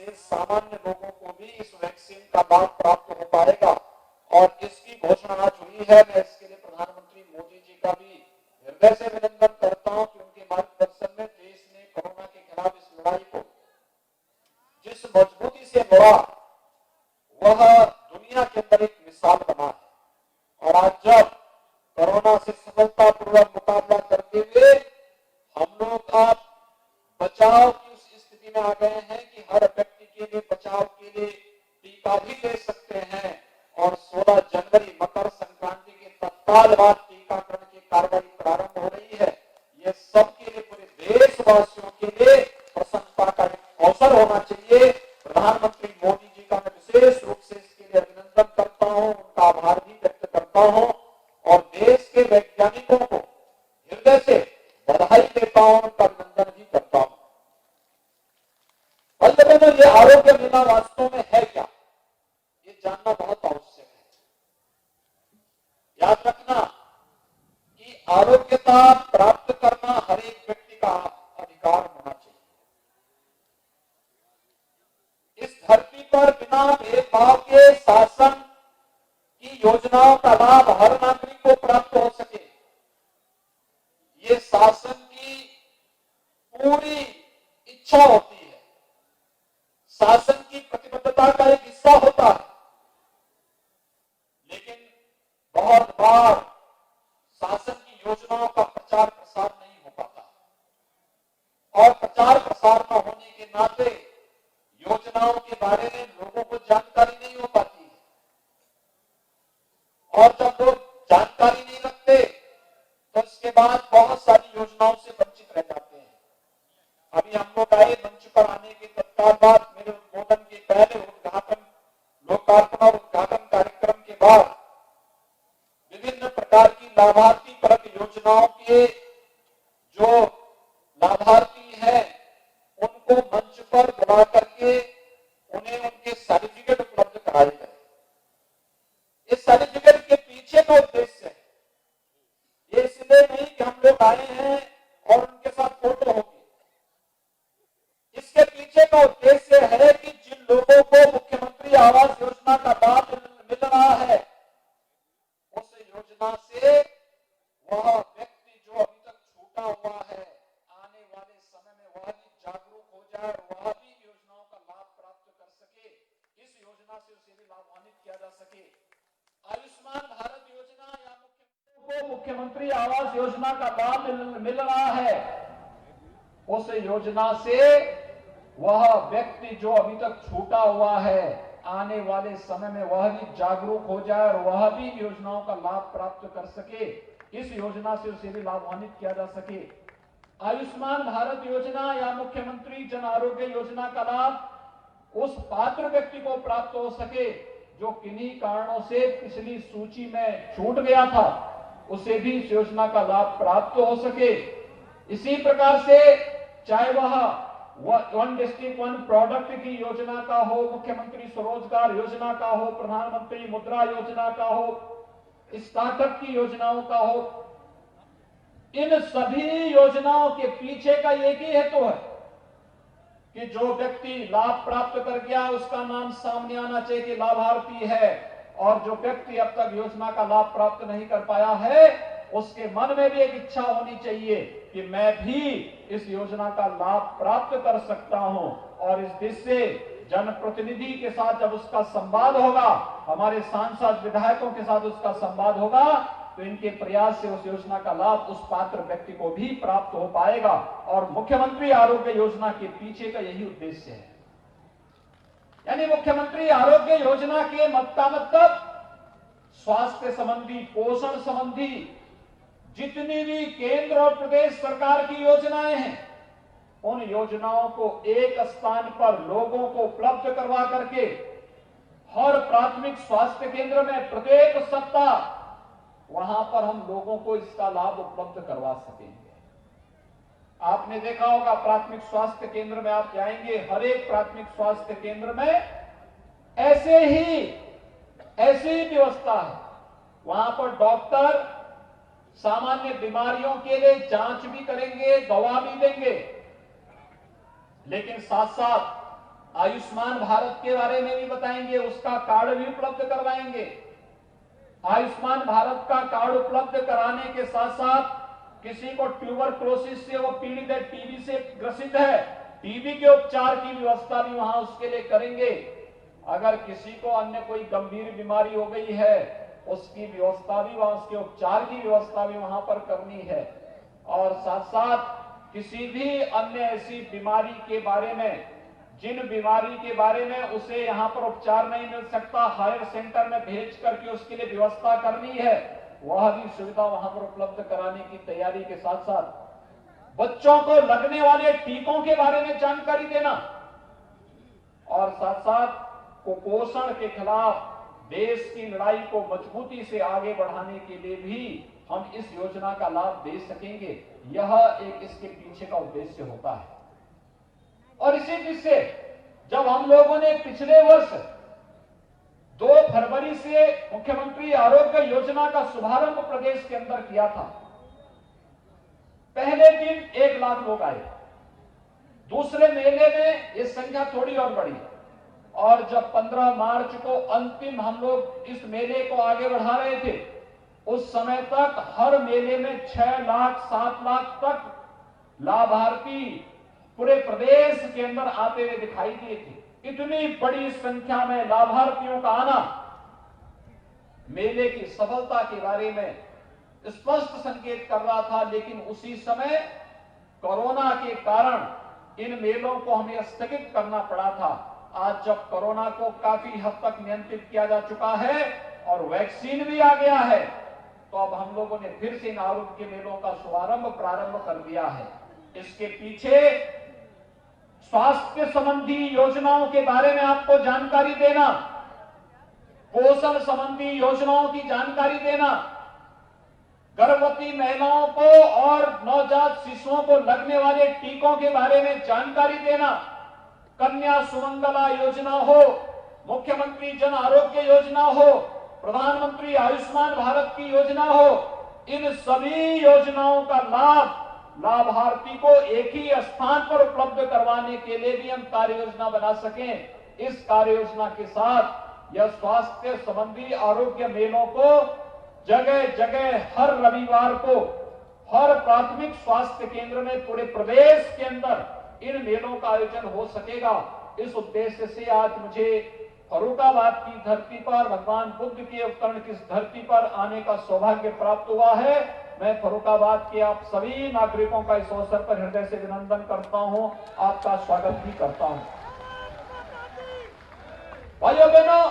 से सामान्य लोगों को भी इस वैक्सीन का लाभ प्राप्त हो पाएगा। और इसकी घोषणा आज हुई है। मैं इसके लिए प्रधानमंत्री मोदी जी का भी हृदय से अभिनंदन करता हूं कि उनके मार्गदर्शन में देश ने कोरोना के खिलाफ इस लड़ाई को जिस मजबूती से लड़ा वह दुनिया के अंदर एक मिसाल बना है। और आज जब कोरोना से सफलतापूर्वक मुकाबला करते हुए हम लोग अब बचाव की उस स्थिति में आ गए हैं कि हर व्यक्ति के लिए बचाव के लिए टीका भी ले सकते हैं। और 16 जनवरी मकर संक्रांति के तत्काल बाद टीकाकरण की कार्रवाई प्रारंभ हो रही है। यह सबके लिए, पूरे देशवासियों के लिए प्रसन्नता का एक अवसर होना चाहिए। प्रधानमंत्री मोदी जी का मैं विशेष रूप से इसके लिए अभिनंदन करता हूं, उनका आभार भी व्यक्त करता हूं और देश के वैज्ञानिकों को हृदय से बधाई देता हूं, उनका अभिनंदन भी करता हूं। ये आरोग्य बीमा वास्तव में है क्या, ये जानना बहुत आवश्यक है। याद रखना कि आरोग्यता प्राप्त करना हर एक व्यक्ति का अधिकार होना चाहिए। इस धरती पर बिना भेदभाव के शासन की योजनाओं का लाभ हर नागरिक को प्राप्त हो सके, ये शासन की पूरी इच्छा होती है, शासन की प्रतिबद्धता का एक हिस्सा होता है। लेकिन बहुत बार शासन की योजनाओं का प्रचार प्रसार नहीं हो पाता और प्रचार प्रसार न होने के नाते योजनाओं के बारे में लोगों को जानकारी नहीं हो पाती है। और जब लोग जानकारी नहीं रखते तो इसके बाद बहुत सारी योजनाओं से वंचित रह जाते हैं। अभी हम लोग आए मंच पर आने के तत्काल बाद मेरे उद्बोधन के पहले उद्घाटन, लोकार्पण और उद्घाटन कार्यक्रम के बाद विभिन्न प्रकार की लाभार्थी परक योजनाओं के जो लाभार्थी हैं उनको मंच पर बुला करके उन्हें उनके सर्टिफिकेट उपलब्ध कराए गए। इस सर्टिफिकेट के पीछे का उद्देश्य है, ये इसलिए नहीं कि हम लोग आए हैं और उनके साथ फोटो होगी। इसके पीछे का उद्देश्य है कि जिन लोगों को मुख्यमंत्री आवास योजना का लाभ मिल रहा है, उस योजना से वह व्यक्ति जो अभी तक छूटा हुआ है, आने वाले समय में वह भी जागरूक हो जाए और वह भी योजनाओं का लाभ प्राप्त कर सके। इस योजना से उसे भी लाभान्वित किया जा सके। आयुष्मान भारत योजना या मुख्यमंत्री आवास योजना का लाभ मिल रहा है, उस योजना से वह व्यक्ति जो अभी तक छूटा हुआ है, आने वाले समय में वह भी जागरूक हो जाए और वह भी योजनाओं का लाभ प्राप्त कर सके। इस योजना से उसे भी लाभान्वित किया जा सके। आयुष्मान भारत योजना या मुख्यमंत्री जन आरोग्य योजना का लाभ उस पात्र व्यक्ति को प्राप्त हो सके जो किन्हीं कारणों से पिछली सूची में छूट गया था, उसे भी इस योजना का लाभ प्राप्त हो सके। इसी प्रकार से चाहे वह वन डिस्ट्रिक्ट वन प्रोडक्ट की योजना का हो, मुख्यमंत्री स्वरोजगार योजना का हो, प्रधानमंत्री मुद्रा योजना का हो, स्टार्टअप की योजनाओं का हो, इन सभी योजनाओं के पीछे का एक ही हेतु है कि जो व्यक्ति लाभ प्राप्त कर गया उसका नाम सामने आना चाहिए कि लाभार्थी है, और जो व्यक्ति अब तक योजना का लाभ प्राप्त नहीं कर पाया है उसके मन में भी एक इच्छा होनी चाहिए कि मैं भी इस योजना का लाभ प्राप्त कर सकता हूं। और इस देश से जनप्रतिनिधि के साथ जब उसका संवाद होगा, हमारे सांसद विधायकों के साथ उसका संवाद होगा, तो इनके प्रयास से उस योजना का लाभ उस पात्र व्यक्ति को भी प्राप्त हो पाएगा। और मुख्यमंत्री आरोग्य योजना के पीछे का यही उद्देश्य है। यानी मुख्यमंत्री आरोग्य योजना के मतलब स्वास्थ्य संबंधी, पोषण संबंधी जितनी भी केंद्र और प्रदेश सरकार की योजनाएं हैं, उन योजनाओं को एक स्थान पर लोगों को उपलब्ध करवा करके हर प्राथमिक स्वास्थ्य केंद्र में प्रत्येक सप्ताह वहां पर हम लोगों को इसका लाभ उपलब्ध करवा सकेंगे। आपने देखा होगा प्राथमिक स्वास्थ्य केंद्र में आप जाएंगे, हर एक प्राथमिक स्वास्थ्य केंद्र में ऐसी ही व्यवस्था है। वहां पर डॉक्टर सामान्य बीमारियों के लिए जांच भी करेंगे, दवा भी देंगे, लेकिन साथ साथ आयुष्मान भारत के बारे में भी बताएंगे, उसका कार्ड भी उपलब्ध करवाएंगे। आयुष्मान भारत का कार्ड उपलब्ध कराने के साथ साथ किसी को ट्यूबरक्लोसिस से वो पीड़ित है, टीबी से ग्रसित है, टीबी के उपचार की व्यवस्था भी वहां उसके लिए करेंगे। अगर किसी को अन्य कोई गंभीर बीमारी हो गई है, उसकी व्यवस्था भी वहां, उसके उपचार की व्यवस्था भी वहां पर करनी है। और साथ साथ किसी भी अन्य ऐसी बीमारी के बारे में, जिन बीमारी के बारे में उसे यहां पर उपचार नहीं मिल सकता, हायर सेंटर में भेज करके उसके लिए व्यवस्था करनी है, वह भी सुविधा वहां पर उपलब्ध कराने की तैयारी के साथ साथ बच्चों को लगने वाले टीकों के बारे में जानकारी देना और साथ साथ कुपोषण के खिलाफ देश की लड़ाई को मजबूती से आगे बढ़ाने के लिए भी हम इस योजना का लाभ दे सकेंगे। यह एक इसके पीछे का उद्देश्य होता है। और इसी बीच से जब हम लोगों ने पिछले वर्ष 2 फरवरी से मुख्यमंत्री आरोग्य योजना का शुभारंभ प्रदेश के अंदर किया था, पहले दिन 1 लाख लोग आए, दूसरे मेले में ये संख्या थोड़ी और बढ़ी और जब 15 मार्च को अंतिम हम लोग इस मेले को आगे बढ़ा रहे थे, उस समय तक हर मेले में 6 लाख 7 लाख तक लाभार्थी पूरे प्रदेश के अंदर आते हुए दिखाई दिए थे। इतनी बड़ी संख्या में लाभार्थियों का आना मेले की सफलता के बारे में स्पष्ट संकेत कर रहा था। लेकिन उसी समय कोरोना के कारण इन मेलों को हमें स्थगित करना पड़ा था। आज जब कोरोना को काफी हद तक नियंत्रित किया जा चुका है और वैक्सीन भी आ गया है, तो अब हम लोगों ने फिर से इन आरोग्य मेलों का प्रारंभ कर दिया है। इसके पीछे स्वास्थ्य संबंधी योजनाओं के बारे में आपको जानकारी देना, पोषण संबंधी योजनाओं की जानकारी देना, गर्भवती महिलाओं को और नवजात शिशुओं को लगने वाले टीकों के बारे में जानकारी देना, कन्या सुमंगला योजना हो, मुख्यमंत्री जन आरोग्य योजना हो, प्रधानमंत्री आयुष्मान भारत की योजना हो, इन सभी योजनाओं का लाभ लाभार्थी को एक ही स्थान पर उपलब्ध करवाने के लिए भी हम कार्य योजना बना सकें। इस कार्य योजना के साथ यह स्वास्थ्य संबंधी आरोग्य मेलों को जगह जगह हर रविवार को हर प्राथमिक स्वास्थ्य केंद्र में पूरे प्रदेश के अंदर इन मेलों का आयोजन हो सकेगा। इस उद्देश्य से आज मुझे फर्रुखाबाद की धरती पर, भगवान बुद्ध के अवतरण की धरती पर आने का सौभाग्य प्राप्त हुआ है। मैं फर्रुखाबाद के आप सभी नागरिकों का इस अवसर पर हृदय से अभिनंदन करता हूं, आपका स्वागत भी करता हूं। भाइयों बहनों,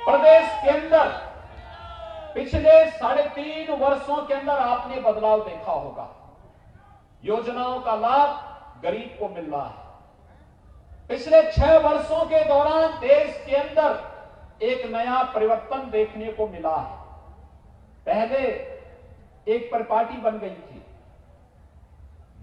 प्रदेश के अंदर पिछले 3.5 वर्षों के अंदर आपने बदलाव देखा होगा। योजनाओं का लाभ गरीब को मिल रहा है। पिछले 6 वर्षों के दौरान देश के अंदर एक नया परिवर्तन देखने को मिला है। पहले एक परिपाटी बन गई थी।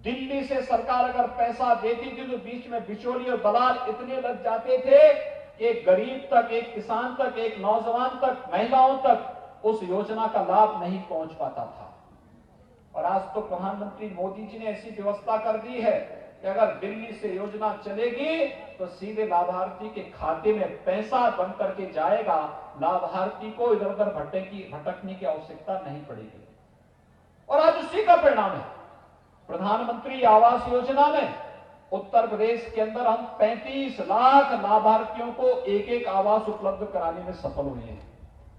दिल्ली से सरकार अगर पैसा देती थी तो बीच में बिचौलिए और दलाल इतने लग जाते थे कि गरीब तक, एक किसान तक, एक नौजवान तक, महिलाओं तक उस योजना का लाभ नहीं पहुंच पाता था। और आज तो प्रधानमंत्री मोदी जी ने ऐसी व्यवस्था कर दी है कि अगर दिल्ली से योजना चलेगी तो सीधे लाभार्थी के खाते में पैसा बन करके जाएगा। लाभार्थी को इधर उधर भटकने की आवश्यकता नहीं पड़ेगी। और आज उसी का परिणाम है। प्रधानमंत्री आवास योजना में उत्तर प्रदेश के अंदर हम 35 लाख लाभार्थियों को एक आवास उपलब्ध कराने में सफल हुए हैं।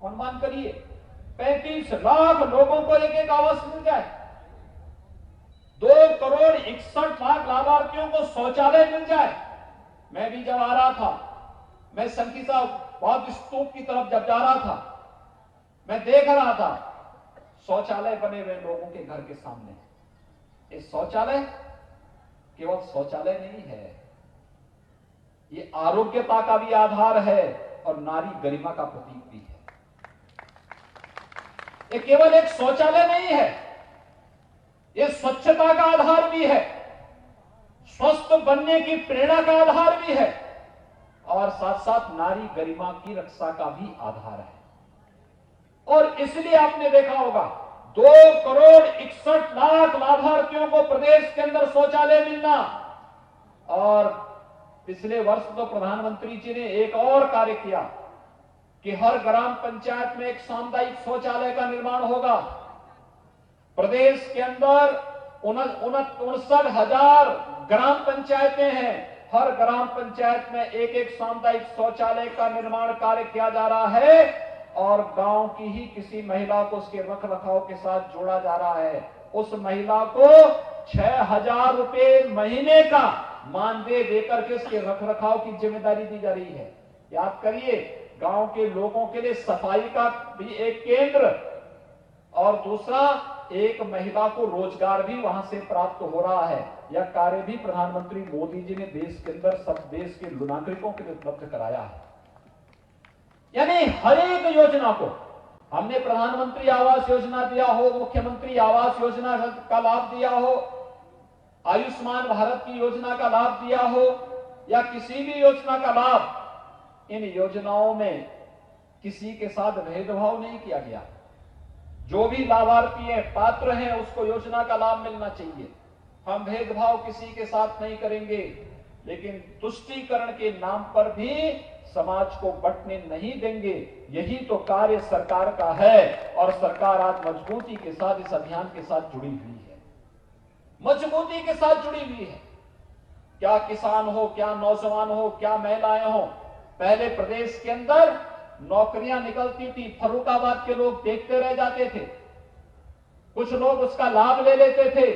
अनुमान करिए 35 लाख लोगों को एक आवास मिल जाए। 2 करोड़ 61 लाख लाभार्थियों को शौचालय मिल जाए। मैं भी जब आ रहा था, मैं संकीसा बौद्ध स्तूप की तरफ जब जा रहा था, मैं देख रहा था शौचालय बने हुए लोगों के घर के सामने। ये शौचालय केवल शौचालय नहीं है, ये आरोग्यता का भी आधार है और नारी गरिमा का प्रतीक भी है। ये केवल एक शौचालय नहीं है, ये स्वच्छता का आधार भी है, स्वस्थ बनने की प्रेरणा का आधार भी है और साथ साथ नारी गरिमा की रक्षा का भी आधार है। और इसलिए आपने देखा होगा 2 करोड़ 61 लाख लाभार्थियों को प्रदेश के अंदर शौचालय मिलना और पिछले वर्ष तो प्रधानमंत्री जी ने एक और कार्य किया कि हर ग्राम पंचायत में एक सामुदायिक शौचालय का निर्माण होगा। प्रदेश के अंदर 59,000 ग्राम पंचायतें हैं। हर ग्राम पंचायत में एक एक सामुदायिक शौचालय का निर्माण कार्य किया जा रहा है और गांव की ही किसी महिला को उसके रखरखाव के साथ जोड़ा जा रहा है। उस महिला को 6,000 रुपए महीने का मानदेय देकर के उसके रखरखाव की जिम्मेदारी दी जा रही है। याद करिए, गांव के लोगों के लिए सफाई का भी एक केंद्र और दूसरा एक महिला को रोजगार भी वहां से प्राप्त हो रहा है। यह कार्य भी प्रधानमंत्री मोदी जी ने देश के अंदर सब देश के नागरिकों के लिए उपलब्ध कराया है। यानी हर एक योजना को हमने प्रधानमंत्री आवास योजना दिया हो, मुख्यमंत्री आवास योजना का लाभ दिया हो, आयुष्मान भारत की योजना का लाभ दिया हो या किसी भी योजना का लाभ, इन योजनाओं में किसी के साथ भेदभाव नहीं किया गया। जो भी लाभार्थी है, पात्र हैं, उसको योजना का लाभ मिलना चाहिए। हम भेदभाव किसी के साथ नहीं करेंगे, लेकिन तुष्टीकरण के नाम पर भी समाज को बंटने नहीं देंगे। यही तो कार्य सरकार का है और सरकार आज मजबूती के साथ इस अभियान के साथ जुड़ी हुई है, मजबूती के साथ जुड़ी हुई है। क्या किसान हो, क्या नौजवान हो, क्या महिलाएं हो, पहले प्रदेश के अंदर नौकरियां निकलती थी, फर्रुखाबाद के लोग देखते रह जाते थे, कुछ लोग उसका लाभ ले लेते थे,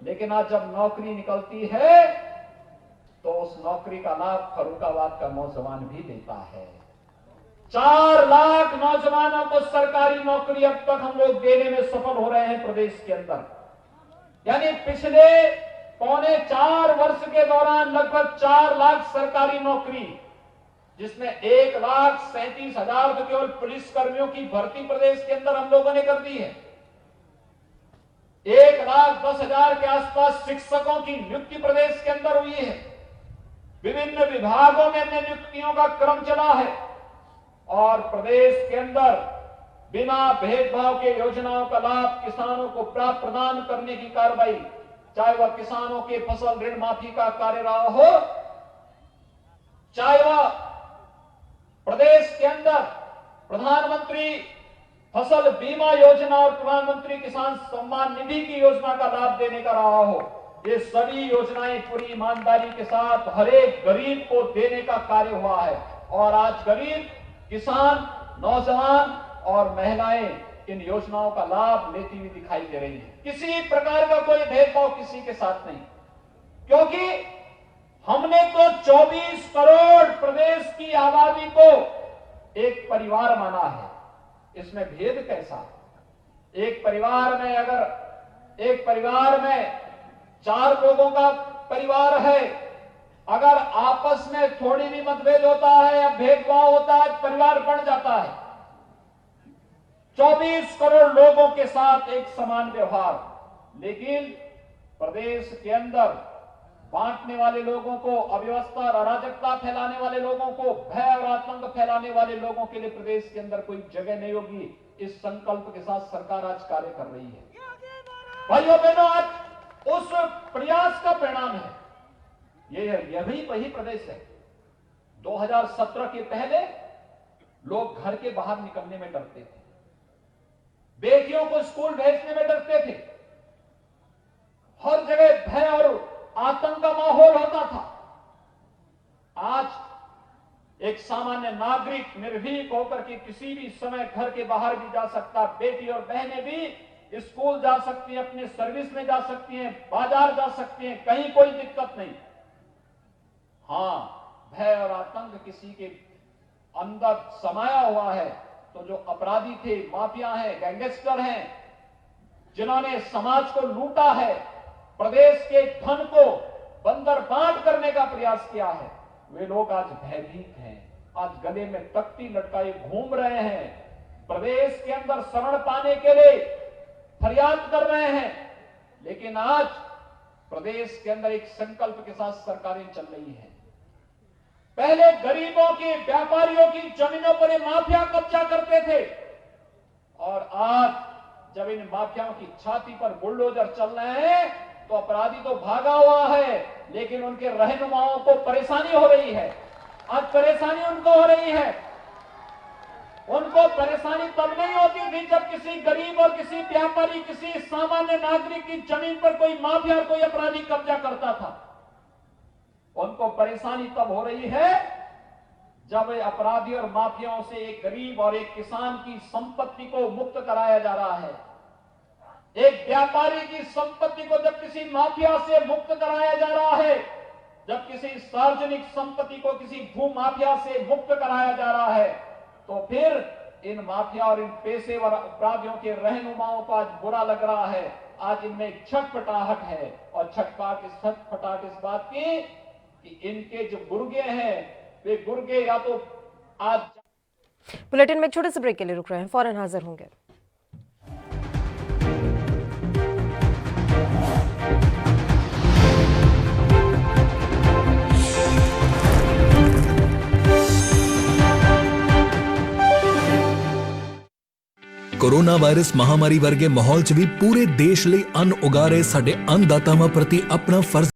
लेकिन आज जब नौकरी निकलती है तो उस नौकरी का लाभ फर्रुखाबाद का नौजवान भी लेता है। 4 लाख नौजवानों को सरकारी नौकरी अब तक हम लोग देने में सफल हो रहे हैं प्रदेश के अंदर। यानी पिछले 4.25 वर्ष के दौरान लगभग 4 लाख सरकारी नौकरी, जिसमें 1,37,000 तो केवल पुलिस कर्मियों की भर्ती प्रदेश के अंदर हम लोगों ने कर दी है। 1,10,000 के आसपास शिक्षकों की नियुक्ति प्रदेश के अंदर हुई है। विभिन्न विभागों में नियुक्तियों का क्रम चला है और प्रदेश के अंदर बिना भेदभाव के योजनाओं का लाभ किसानों को प्राप्त प्रदान करने की कार्रवाई, चाहे वह किसानों के फसल ऋण माफी का कार्य रहा हो, चाहे वह प्रदेश के अंदर प्रधानमंत्री फसल बीमा योजना और प्रधानमंत्री किसान सम्मान निधि की योजना का लाभ देने का रहा हो, ये सभी योजनाएं पूरी ईमानदारी के साथ हर एक गरीब को देने का कार्य हुआ है। और आज गरीब, किसान, नौजवान और महिलाएं इन योजनाओं का लाभ लेती हुई दिखाई दे रही है। किसी प्रकार का कोई भेदभाव किसी के साथ नहीं, क्योंकि हमने तो 24 करोड़ प्रदेश की आबादी को एक परिवार माना है। इसमें भेद कैसा? एक परिवार में 4 लोगों का परिवार है, अगर आपस में थोड़ी भी मतभेद होता है या भेदभाव होता है, परिवार बन जाता है। 24 करोड़ लोगों के साथ एक समान व्यवहार, लेकिन प्रदेश के अंदर बांटने वाले लोगों को, अव्यवस्था और अराजकता फैलाने वाले लोगों को, भय और आतंक फैलाने वाले लोगों के लिए प्रदेश के अंदर कोई जगह नहीं होगी। इस संकल्प के साथ सरकार आज कार्य कर रही है। भाइयों बहनों, आज उस प्रयास का परिणाम है। यह भी वही प्रदेश है। 2017 के पहले लोग घर के बाहर निकलने में डरते थे, बेटियों को स्कूल भेजने में डरते थे, हर जगह भय और आतंक का माहौल होता था। आज एक सामान्य नागरिक निर्भीक होकर के किसी भी समय घर के बाहर भी जा सकता, बेटी और बहनें भी स्कूल जा सकती हैं, अपने सर्विस में जा सकती हैं, बाजार जा सकती हैं, कहीं कोई दिक्कत नहीं। हाँ, भय और आतंक किसी के अंदर समाया हुआ है तो जो अपराधी थे, माफिया हैं, गैंगस्टर हैं, जिन्होंने समाज को लूटा है, प्रदेश के धन को बंदरबांट करने का प्रयास किया है, वे लोग आज भयभीत हैं। आज गले में तख्ती लटकाए घूम रहे हैं, प्रदेश के अंदर शरण पाने के लिए फरियाद कर रहे हैं। लेकिन आज प्रदेश के अंदर एक संकल्प के साथ सरकारें चल रही हैं। पहले गरीबों की, व्यापारियों की जमीनों पर ये माफिया कब्जा करते थे, और आज जब इन माफियाओं की छाती पर बुलडोजर चल रहे हैं तो अपराधी तो भागा हुआ है, लेकिन उनके रहनुमाओं को परेशानी हो रही है। आज परेशानी उनको हो रही है। उनको परेशानी तब नहीं होती थी जब किसी गरीब और किसी व्यापारी, किसी सामान्य नागरिक की जमीन पर कोई माफिया और कोई अपराधी कब्जा करता था। उनको परेशानी तब हो रही है जब अपराधी और माफियाओं से एक गरीब और एक किसान की संपत्ति को मुक्त कराया जा रहा है। एक व्यापारी की संपत्ति को जब किसी माफिया से मुक्त कराया जा रहा है, जब किसी सार्वजनिक संपत्ति को किसी भू माफिया से मुक्त कराया जा रहा है, तो फिर इन माफिया और इन पेशेवर अपराधियों के रहनुमाओं को आज बुरा लग रहा है। आज इनमें एक छटपटाहट है, और छटपटाहट इस बात की कि इनके जो गुर्गे हैं, वे गुर्गे या तो आज। बुलेटिन में एक छोटे से ब्रेक के लिए रुक रहे हैं, फौरन हाजिर होंगे। कोरोना वायरस महामारी वर्गे माहौल च भी पूरे देश ਲਈ ਅੰਨ ਉਗਾ ਰਹੇ ਸਾਡੇ ਅੰਨਦਾਤਾਵਾਂ ਪ੍ਰਤੀ ਆਪਣਾ ਫਰਜ਼